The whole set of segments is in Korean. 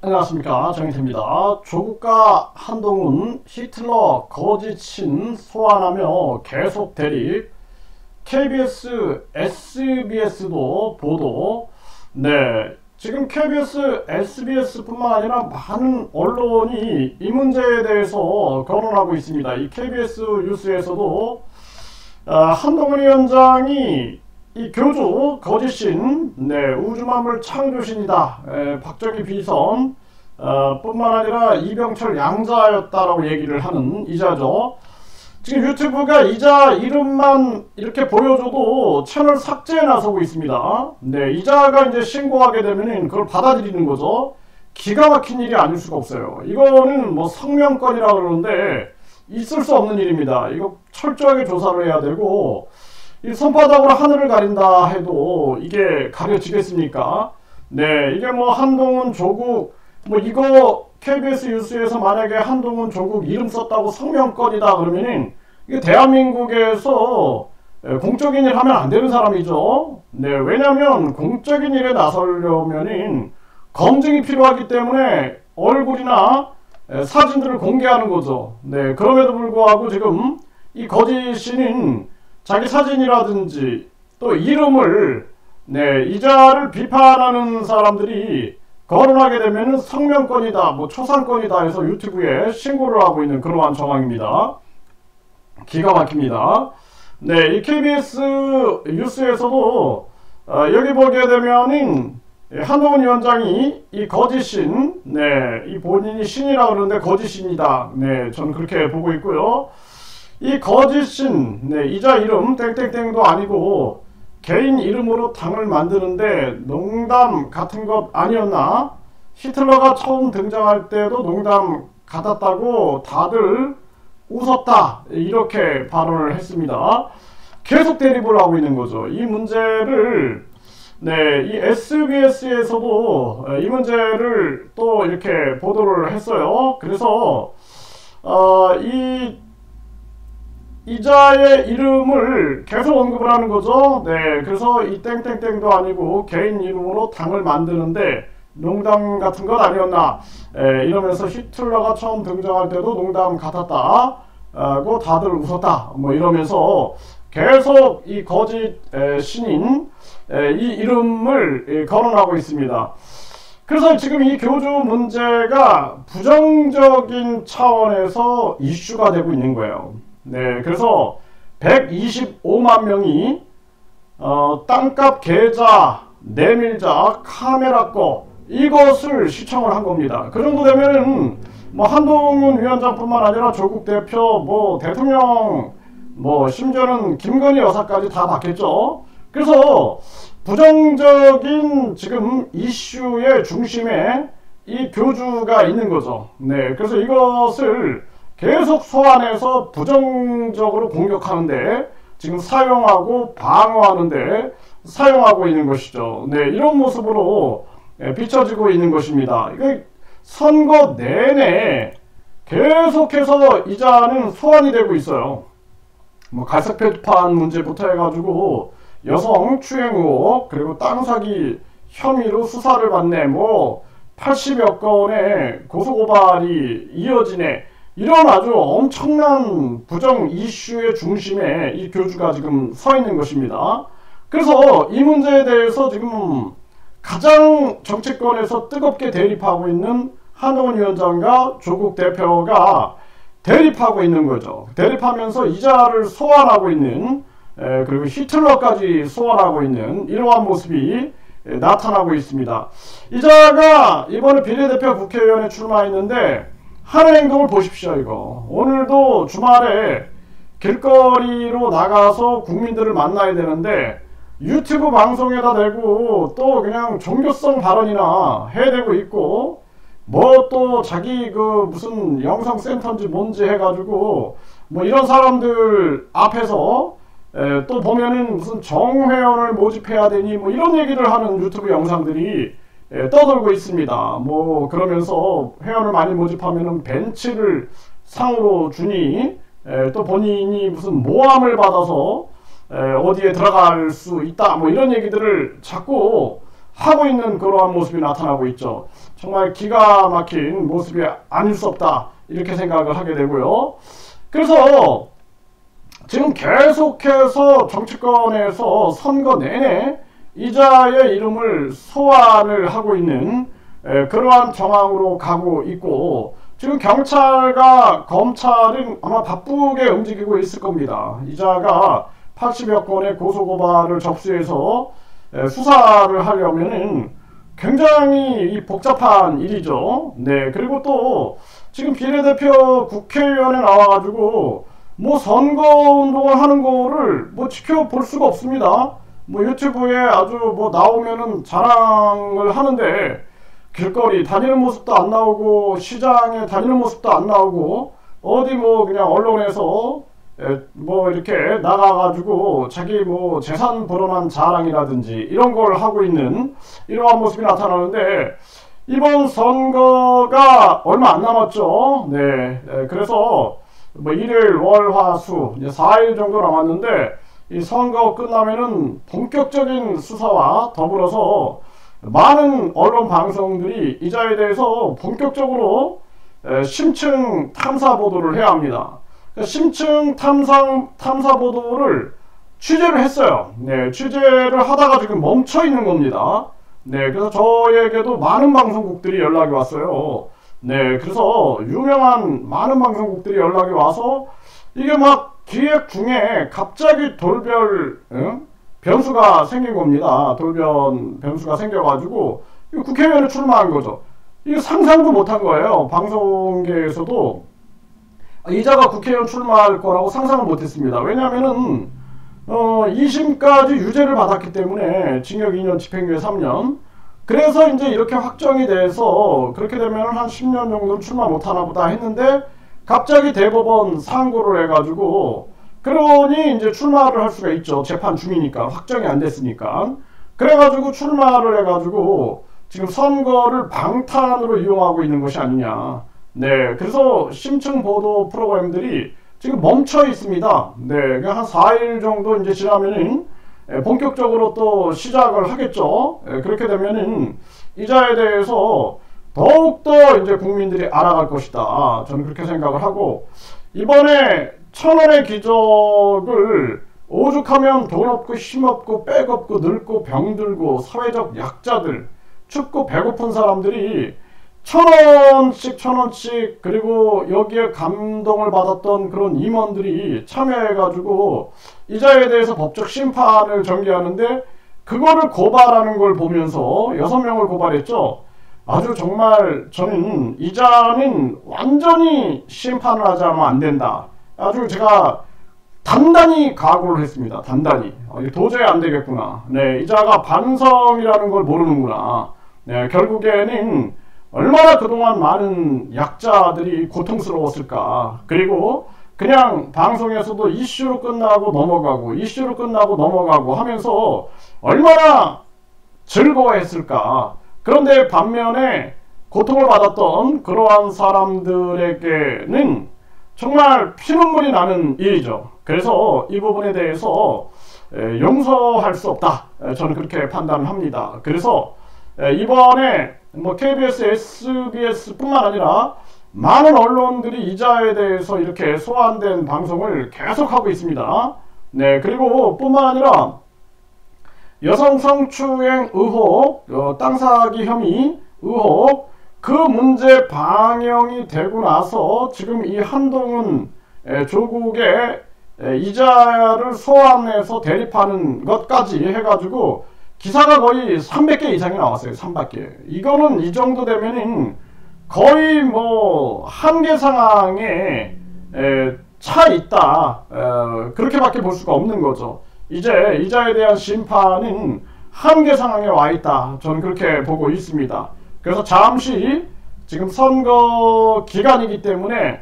안녕하십니까, 정희태입니다. 조국과 한동훈, 히틀러 거짓신 소환하며 계속 대립. KBS, SBS도 보도. 네, 지금 KBS, SBS뿐만 아니라 많은 언론이 이 문제에 대해서 거론하고 있습니다. 이 KBS 뉴스에서도 한동훈 위원장이 이 교주 거짓신, 우주만물 창조신이다, 박정희 비선 뿐만 아니라 이병철 양자였다라고 얘기를 하는 이자죠. 지금 유튜브가 이자 이름만 이렇게 보여줘도 채널 삭제에 나서고 있습니다. 이자가 이제 신고하게 되면은 그걸 받아들이는 거죠. 기가 막힌 일이 아닐 수가 없어요. 이거는 뭐 성명권이라 그러는데 있을 수 없는 일입니다. 이거 철저하게 조사를 해야 되고, 이 손바닥으로 하늘을 가린다 해도 이게 가려지겠습니까? 이게 뭐 한동훈, 조국, 뭐 이거 KBS 뉴스에서 만약에 한동훈, 조국 이름 썼다고 성명권이다 그러면은 이게 대한민국에서 공적인 일 하면 안 되는 사람이죠. 왜냐면 공적인 일에 나서려면은 검증이 필요하기 때문에 얼굴이나 사진들을 공개하는 거죠. 그럼에도 불구하고 지금 이 거짓신인 자기 사진이라든지 또 이름을 이자를 비판하는 사람들이 거론하게 되면 성명권이다, 뭐 초상권이다 해서 유튜브에 신고를 하고 있는 그러한 정황입니다. 기가 막힙니다. 이 KBS 뉴스에서도 여기 보게 되면은 한동훈 위원장이 이 거짓신, 이 본인이 신이라 그러는데 거짓신이다. 저는 그렇게 보고 있고요. 이 거짓신, 이자 이름 땡땡땡도 아니고 개인 이름으로 당을 만드는데 농담 같은 것 아니었나? 히틀러가 처음 등장할 때도 농담 같았다고 다들 웃었다, 이렇게 발언을 했습니다. 계속 대립을 하고 있는 거죠. 이 문제를 이 SBS에서도 이 문제를 또 이렇게 보도를 했어요. 그래서 이 이자의 이름을 계속 언급을 하는 거죠. 그래서 이 땡땡땡도 아니고 개인 이름으로 당을 만드는데 농담 같은 것 아니었나, 이러면서 히틀러가 처음 등장할 때도 농담 같았다고 다들 웃었다, 뭐 이러면서 계속 이 거짓 신인 이 이름을 거론하고 있습니다. 그래서 지금 이 교주 문제가 부정적인 차원에서 이슈가 되고 있는 거예요. 그래서 125만 명이 땅값 계좌, 내밀자, 카메라 거 이것을 시청을 한 겁니다. 그 정도 되면은 뭐 한동훈 위원장뿐만 아니라 조국 대표, 뭐 대통령, 뭐 심지어는 김건희 여사까지 다 봤겠죠. 그래서 부정적인 지금 이슈의 중심에 이 교주가 있는 거죠. 그래서 이것을 계속 소환해서 부정적으로 공격하는데 지금 사용하고 방어하는데 사용하고 있는 것이죠. 이런 모습으로 비춰지고 있는 것입니다. 이거 선거 내내 계속해서 이자는 소환이 되고 있어요. 뭐 갈색표판 문제부터 해가지고 여성 추행 의혹, 그리고 땅 사기 혐의로 수사를 받네, 뭐 80여 건의 고소고발이 이어지네, 이런 아주 엄청난 부정 이슈의 중심에 이 교주가 지금 서 있는 것입니다. 그래서 이 문제에 대해서 지금 가장 정치권에서 뜨겁게 대립하고 있는 한동훈 위원장과 조국 대표가 대립하고 있는 거죠. 대립하면서 이자를 소환하고 있는, 그리고 히틀러까지 소환하고 있는 이러한 모습이 나타나고 있습니다. 이자가 이번에 비례대표 국회의원에 출마했는데 하는 행동을 보십시오. 이거 오늘도 주말에 길거리로 나가서 국민들을 만나야 되는데 유튜브 방송에다 대고 또 그냥 종교성 발언이나 해대고 있고, 뭐 또 자기 그 무슨 영상센터인지 뭔지 해가지고 뭐 이런 사람들 앞에서 또 보면은 무슨 정회원을 모집해야 되니 뭐 이런 얘기를 하는 유튜브 영상들이 떠돌고 있습니다. 뭐 그러면서 회원을 많이 모집하면은 벤츠를 상으로 주니, 또 본인이 무슨 모함을 받아서 어디에 들어갈 수 있다, 뭐 이런 얘기들을 자꾸 하고 있는 그러한 모습이 나타나고 있죠. 정말 기가 막힌 모습이 아닐 수 없다, 이렇게 생각을 하게 되고요. 그래서 지금 계속해서 정치권에서 선거 내내 이자의 이름을 소환을 하고 있는 그러한 정황으로 가고 있고, 지금 경찰과 검찰은 아마 바쁘게 움직이고 있을 겁니다. 이자가 80여 건의 고소고발을 접수해서 수사를 하려면은 굉장히 복잡한 일이죠. 네, 그리고 또 지금 비례대표 국회의원에 나와가지고 뭐 선거운동을 하는 거를 뭐 지켜볼 수가 없습니다. 뭐 유튜브에 아주 뭐 나오면은 자랑을 하는데 길거리 다니는 모습도 안 나오고 시장에 다니는 모습도 안 나오고 어디 뭐 그냥 언론에서 뭐 이렇게 나가가지고 자기 뭐 재산 불어난 자랑이라든지 이런 걸 하고 있는 이러한 모습이 나타나는데, 이번 선거가 얼마 안 남았죠. 네, 그래서 뭐 일요일 월화수 이제 4일 정도 남았는데, 이 선거 끝나면은 본격적인 수사와 더불어서 많은 언론 방송들이 이자에 대해서 본격적으로 심층 탐사 보도를 해야 합니다. 심층 탐사 보도를 취재를 했어요. 네, 취재를 하다가 지금 멈춰 있는 겁니다. 네, 그래서 저에게도 많은 방송국들이 연락이 왔어요. 네, 그래서 유명한 많은 방송국들이 연락이 와서 이게 막 기획 중에 갑자기 돌변 변수가 생긴 겁니다. 돌변 변수가 생겨가지고 국회의원에 출마한 거죠. 이게 상상도 못한 거예요. 방송계에서도 이자가 국회의원 출마할 거라고 상상을 못했습니다. 왜냐하면은 2심까지 유죄를 받았기 때문에 징역 2년, 집행유예 3년. 그래서 이제 이렇게 확정이 돼서 그렇게 되면 한 10년 정도는 출마 못하나 보다 했는데, 갑자기 대법원 상고를 해가지고, 그러니 이제 출마를 할 수가 있죠. 재판 중이니까, 확정이 안 됐으니까. 그래가지고 출마를 해가지고 지금 선거를 방탄으로 이용하고 있는 것이 아니냐. 네, 그래서 심층 보도 프로그램들이 지금 멈춰 있습니다. 네, 한 4일 정도 이제 지나면은 본격적으로 또 시작을 하겠죠. 그렇게 되면은 이자에 대해서 더욱더 이제 국민들이 알아갈 것이다, 저는 그렇게 생각을 하고, 이번에 1000원의 기적을 오죽하면 돈 없고 힘 없고 빽 없고 늙고 병들고 사회적 약자들, 춥고 배고픈 사람들이 1000원씩 그리고 여기에 감동을 받았던 그런 임원들이 참여해가지고 이자에 대해서 법적 심판을 전개하는데, 그거를 고발하는 걸 보면서 6명을 고발했죠. 아주 정말 저는 이자는 완전히 심판을 하지 않으면 안 된다, 아주 제가 단단히 각오를 했습니다. 단단히 도저히 안 되겠구나. 네, 이자가 반성이라는 걸 모르는구나. 네, 결국에는 얼마나 그동안 많은 약자들이 고통스러웠을까. 그리고 그냥 방송에서도 이슈로 끝나고 넘어가고 이슈로 끝나고 넘어가고 하면서 얼마나 즐거워했을까. 그런데 반면에 고통을 받았던 그러한 사람들에게는 정말 피눈물이 나는 일이죠. 그래서 이 부분에 대해서 용서할 수 없다, 저는 그렇게 판단을 합니다. 그래서 이번에 뭐 KBS, SBS 뿐만 아니라 많은 언론들이 이자에 대해서 이렇게 소환된 방송을 계속하고 있습니다. 네, 그리고 뿐만 아니라 여성 성추행 의혹, 땅 사기 혐의 의혹, 그 문제 방영이 되고 나서 지금 이 한동훈 조국의 이자를 소환해서 대립하는 것까지 해가지고 기사가 거의 300개 이상이 나왔어요. 300개. 이거는 이 정도 되면은 거의 뭐 한계 상황에 차 있다, 그렇게밖에 볼 수가 없는 거죠. 이제 이자에 대한 심판은 한계 상황에 와 있다, 저는 그렇게 보고 있습니다. 그래서 잠시 지금 선거 기간이기 때문에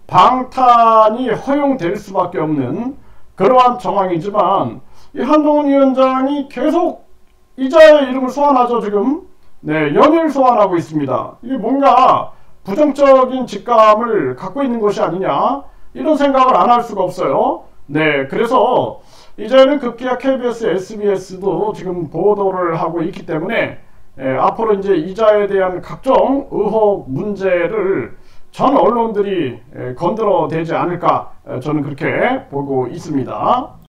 방탄이 허용될 수밖에 없는 그러한 정황이지만, 이 한동훈 위원장이 계속 이자의 이름을 소환하죠. 지금 네, 연일 소환하고 있습니다. 이게 뭔가 부정적인 직감을 갖고 있는 것이 아니냐, 이런 생각을 안 할 수가 없어요. 네, 그래서 이제는 급기야 KBS, SBS도 지금 보도를 하고 있기 때문에 앞으로 이제 이자에 대한 각종 의혹 문제를 전 언론들이 건드려대지 않을까 저는 그렇게 보고 있습니다.